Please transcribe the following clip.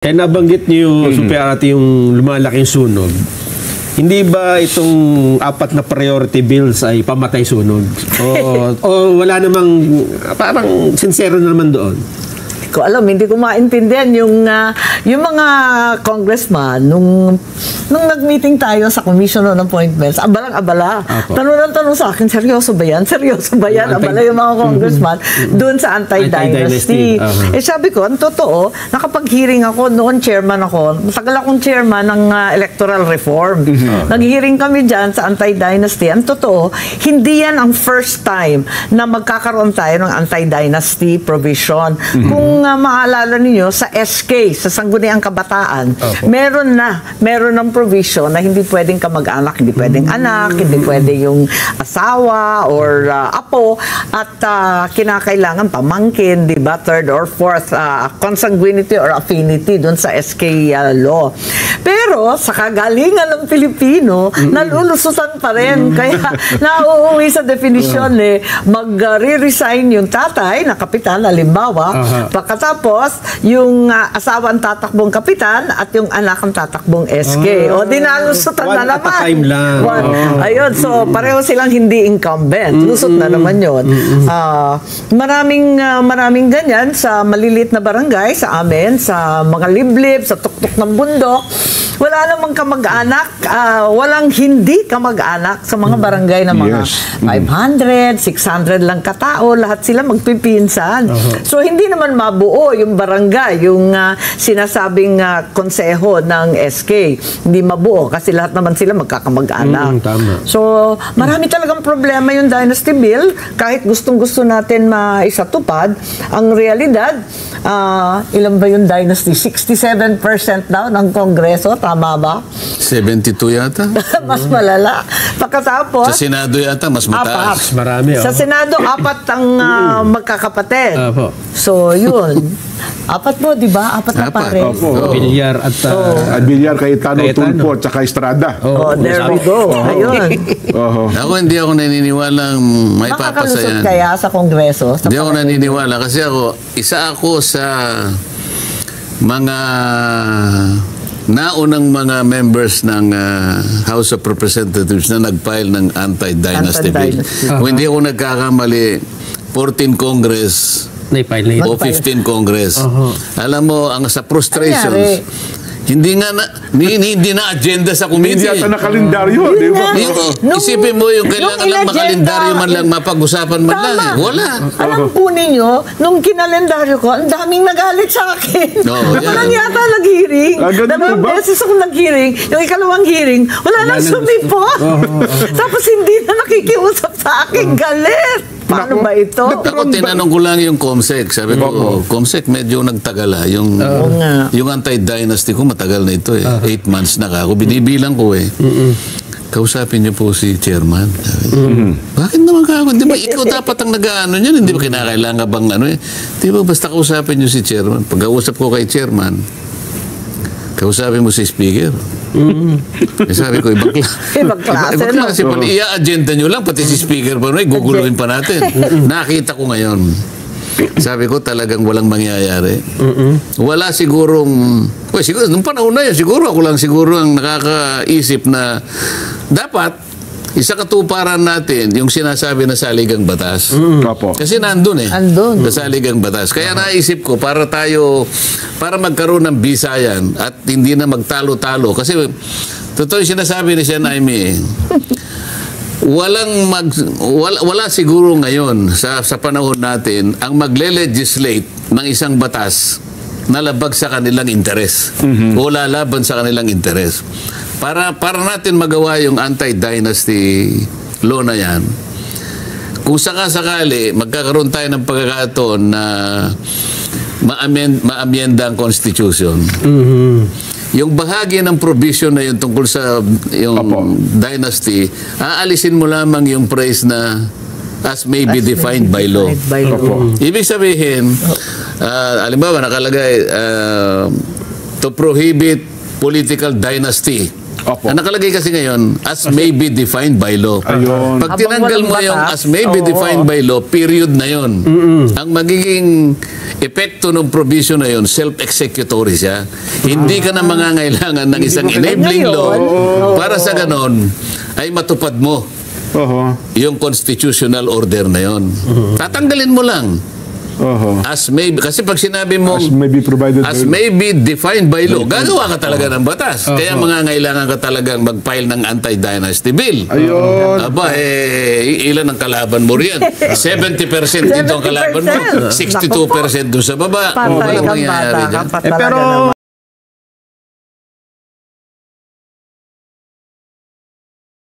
Kaya nabanggit niyo, Supiati, yung lumalaking sunog. Hindi ba itong 4 na priority bills ay pamatay sunog? O wala namang, parang sincero na naman doon? Ko alam, hindi ko maintindihan yung mga congressman nung nag-meeting tayo sa Commission on Appointments, abalang-abala. Tanong ng tanong sa akin, seryoso ba yan? Seryoso ba yan? Abala yung mga congressman doon sa anti-dynasty. Sabi ko, ang totoo, nakapag-hearing ako, noon chairman ako, matagal akong chairman ng electoral reform. Nag-hearing kami dyan sa anti-dynasty. Ang totoo, hindi yan ang first time na magkakaroon tayo ng anti-dynasty provision. Kung maalala niyo sa SK, sa Sangguniang Kabataan, meron ng provision na hindi pwedeng kamag-anak, hindi pwedeng anak, hindi pwedeng yung asawa or apo, at kinakailangan pamangkin, di ba, third or fourth consanguinity or affinity doon sa SK law. Pero sa kagalingan ng Pilipino, nalulusutan pa rin. Kaya nauuwi sa definition mag-re-resign yung tatay na kapitan, halimbawa, pagkatapos yung asawa ang tatakbong kapitan at yung anak ang tatakbong SK. O dinalusutan na naman. One at a time lang. Ayun, so pareho silang hindi incumbent. Lusot na naman yun. Maraming ganyan sa maliliit na barangay, sa amin, sa mga liblib, sa tuktok ng bundok. Wala namang kamag-anak, walang hindi kamag-anak sa mga barangay na mga 500, 600 lang katao, lahat sila magpipinsan. So hindi naman mabuo yung barangay, yung sinasabing konseho ng SK. Hindi mabuo kasi lahat naman sila magkakamag-anak. So marami talagang problema yung Dynasty Bill, kahit gustong-gusto natin maisatupad. Ang realidad, ilan ba yung Dynasty? 67% daw ng Kongreso, tama ba? 72 yata? Mas malala. Pagkatapos, sa Senado yata, mas mataas. Mas marami. Sa Senado, 4 ang magkakapatid. So, yun. 4 mo, di ba? 4 na pare. Bilyar at Bilyar, Cayetano, Tulfo, at saka Estrada. There we go. Ayun. Ako, hindi ako naniniwala may papasayan. Makakalusot kaya sa Kongreso? Hindi ako naniniwala kasi isa ako sa mga naunang mga members ng House of Representatives na nag-file ng anti-dynasty bill. Kung hindi ako nagkakamali, 14 Congress o 15 Congress. Alam mo, ang sa frustrations, hindi na agenda sa committee. Hindi yata na kalendaryo, di ba? Isipin mo yung kailangan lang makalendaryo man lang, mapag-usapan man lang. Wala. Alam po ninyo, nung kinalendaryo ko, ang daming nagalit sa akin. Walang yata nag-hearing. Dalawang beses ako nag-hearing. Yung ikalawang hearing, wala nang sumipot. Tapos hindi na nakikiusap sa akin. Galit. Paano ba ito? Ako, tinanong ko lang yung COMSEC. Sabi ko, COMSEC, medyo nagtagal yung anti-dynasty ko, matagal na ito 8 months na ako. Binibilang ko kausapin niyo po si chairman. Bakit naman ako? Di ba ikaw dapat ang nag-ano niyan? Hindi ba kinakailangan bang Di ba basta kausapin niyo si chairman? Pag-kausap ko kay chairman, kausapin mo si speaker. Sabi ko, ibang klase. I-agenda nyo lang, pati si speaker pa, guguluhin pa natin. Nakita ko ngayon. Sabi ko, talagang walang mangyayari. Wala sigurong, siguro, nung panahon na yun, siguro ako lang siguro ang nakakaisip na dapat isa katuparan natin yung sinasabi na saligang batas. Kasi nandun sa saligang batas. Kaya naisip ko, para magkaroon ng bisayan at hindi na magtalo-talo. Kasi totoo yung sinasabi ni Sen. Aimee, wala siguro ngayon sa panahon natin ang magle-legislate ng isang batas na labag sa kanilang interes o lalaban sa kanilang interes. Para natin magawa yung anti-dynasty law na yan, kung sakasakali magkakaroon tayo ng pagkakataon na ma-amyenda ang Constitution, yung bahagi ng provision na yun tungkol sa yung dynasty, aalisin mo lamang yung phrase na as may be defined by law. Ibig sabihin, halimbawa nakalagay to prohibit political dynasty Opo. Ang nakalagay kasi ngayon, as may be defined by law. Ayun. Pag tinanggal Habang mo walang yung batas, as may be oo. defined by law, period na yon. Ang magiging epekto ng provision na yon, self-executory siya. Hindi ka na mangangailangan ng isang enabling law para sa ganon ay matupad mo Oho. yung constitutional order na yon. Tatanggalin mo lang. Oho. As may, kasi pag sinabi mo As may be provided as by- may be defined by law, gagawa ka talaga ng batas. Kaya mangangailangan ka talagang mag-file ng anti-dynasty bill. Ayun. Aba, ilan ang kalaban mo riyan? 70% dito ang kalaban mo. 62% doon sa baba. Patay Walang kang mangyayari bata dyan. ka pa pero talaga naman.